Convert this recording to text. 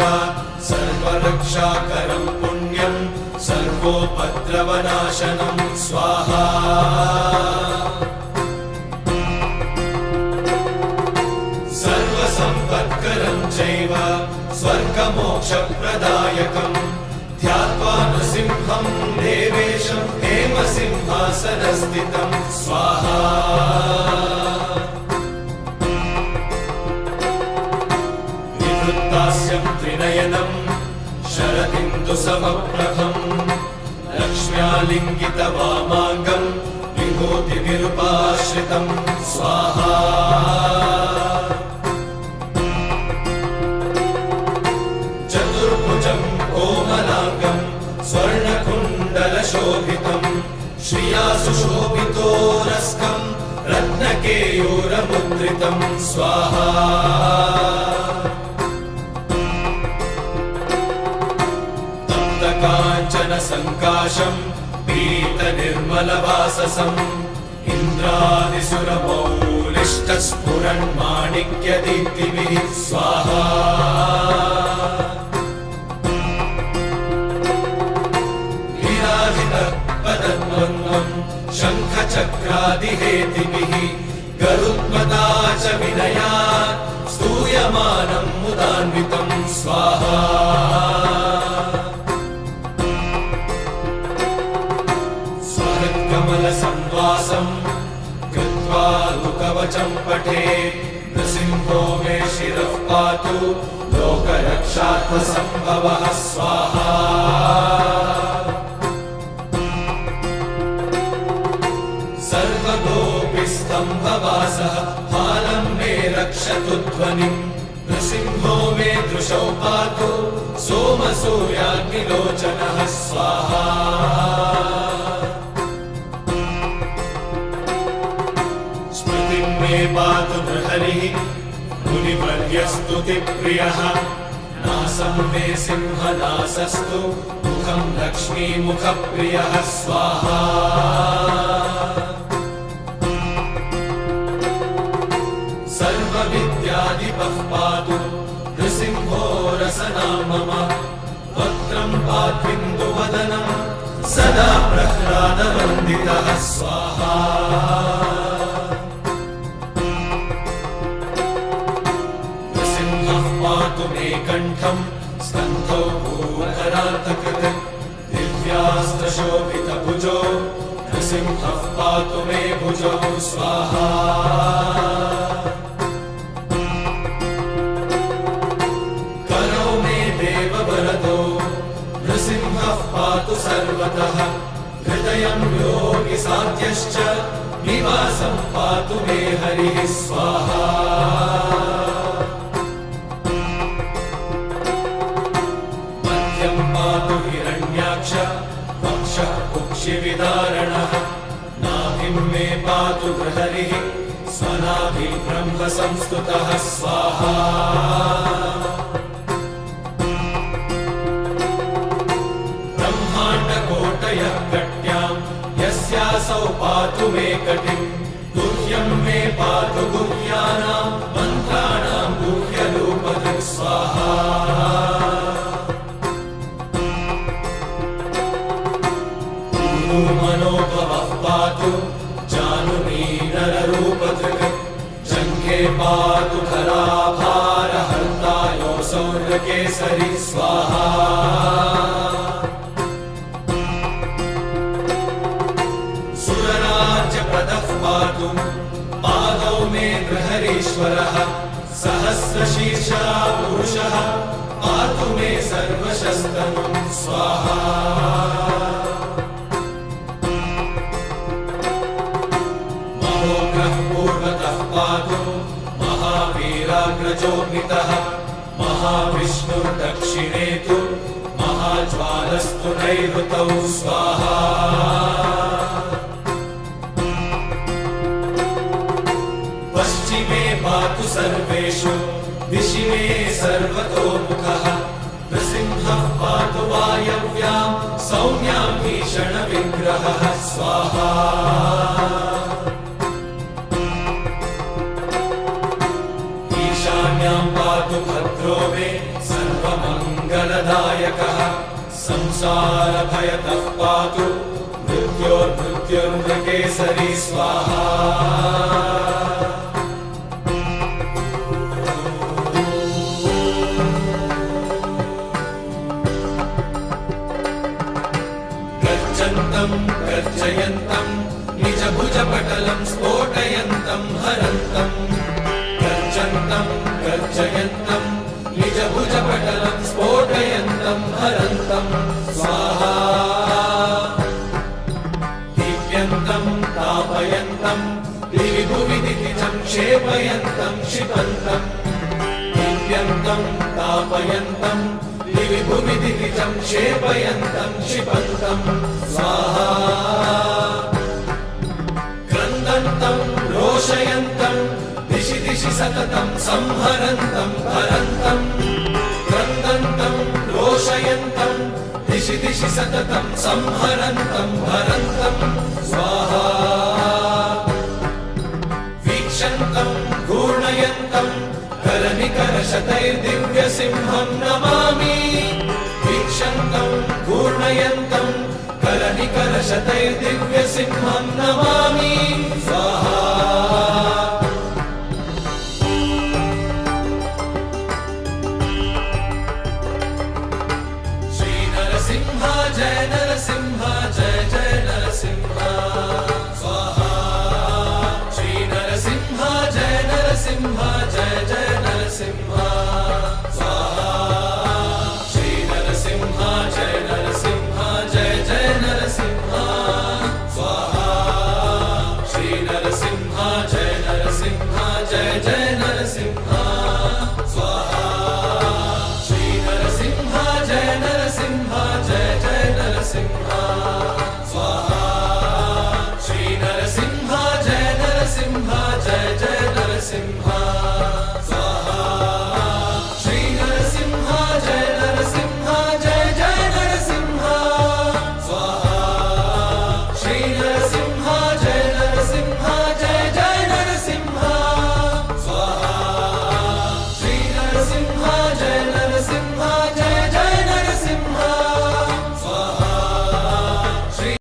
घोरा सर्वरक्षाकरं पुण्यं सर्वोपद्रवनाशनं स्वाहा सर्वसम्पत्करं चैव स्वर्गमोक्षप्रदायकं ध्यात्वा नृसिंहं देवेशं हेमसिंहासनस्थितं स्वाहा विवृत्तास्यं त्रिनयनं शरदिन्दुसमप्रभं लक्ष्म्यालिङ्गितवामाङ्गं विभूतिविरूपाश्रितं स्वाहा चतुर्भुजं कोमलाङ्गं स्वर्णकुण्डलशोभितं श्रिया सुशोभितोरस्कं रत्नकेयूरमुद्रितं स्वाहा काञ्चनसङ्काशं पीतनिर्मलवाससं इन्द्रादिसुरमौलिष्टस्फुरन्माणिक्यदीप्तिभिः स्वाहा वीराधिपदद्वन्द्वं शङ्खचक्रादिहेतिभिः गरुत्मता च विनयात् स्तूयमानं मुदान्वितं स्वाहा कमलसंवासं कृत्वा लुकवचं पठे नृसिंहो मे शिरः पातु लोकरक्षार्थसम्भवः स्वाहा सर्वगोपिस्तम्भवासः फालं मे रक्षतु ध्वनिं नृसिंहो मे दृशौ पातु सोमसूर्याग्निलोचनः स्वाहा मे पातु नृहरिः मुनिवर्यस्तुतिप्रियः नासं मे सिंहनासस्तु मुखं लक्ष्मीमुखप्रियः स्वाहा सर्वविद्याधिपः पातु नृसिंहो रसना मम वक्त्रं पात्विन्दुवदनं सदा प्रह्लादवन्दितः स्वाहा पातु मे कण्ठं स्कन्धौ भूमकरान्तकृत् दिव्यास्त्रशोभितभुजो नृसिंहः पातु मे भुजौ स्वाहा करौ मे देववरदो नृसिंहः पातु सर्वतः हृदयं योगिसाध्यश्च निवासं पातु मे हरिः स्वाहा पातु हिरण्याक्ष वक्षः कुक्षिविदारणः नाभिं मे पातु गृहरिः स्वनाभिः ब्रह्मसंस्तुतः स्वाहा ब्रह्माण्डकोटयः कट्यां यस्यासौ पातु मे कटिं गुह्यं मे पातु गुह्यानां मन्त्राणां गुह्यरूपधृक् स्वाहा मनोभवः पातु जानुनीनररूपधृक् जङ्घे पातु खराभारहर्तायो सौर्यकेसरी स्वाहा सुरराज्यप्रदः पातु पादौ मे गृहरीश्वरः सहस्रशीर्षा पुरुषः पातु मे सर्वशस्तनुं स्वाहा पूर्वतः पातु महावीराग्रजोऽग्नितः महाविष्णुर्दक्षिणे तु महाज्वालस्तु नैऋतौ स्वाहा पश्चिमे पातु सर्वेषु दिशि मे सर्वतोमुखः नृसिंहः पातु वायव्यां सौम्यां भीषणविग्रहः स्वाहा ईशान्यां पातु भद्रो मे सर्वमङ्गलदायकः भयतः पातु मृत्योर्मृत्युर्मृगेसरी स्वाहा गर्जन्तं गर्जयन्तं निजभुजपटलं स्फोटयन्तं हरन्तं गर्जन्तं गर्जयन्तं निजभुजपटलं स्फोटयन्तं हरन्तं स्वाहा दीप्यन्तं तापयन्तं दिवि भुवि दितिजं क्षेपयन्तं क्षिपन्तं दीप्यन्तं तापयन्तं दिवि भुवि दितिजं क्षेपयन्तं क्षिपन्तं स्वाहा क्रन्दन्तं रोषयन्तं दिशि दिशि सततं संहरन्तं हरन्तं क्रन्दन्तं रोषयन्तं दिशि दिशि सततं संहरन्तं हरन्तं स्वाहा वीक्षन्तं घूर्णयन्तं करनिकरशतैर्दिव्यसिंहं नमामि वीक्षन्तं घूर्णयन्तं करनिकरशतैर्दिव्यसिंहं नमामि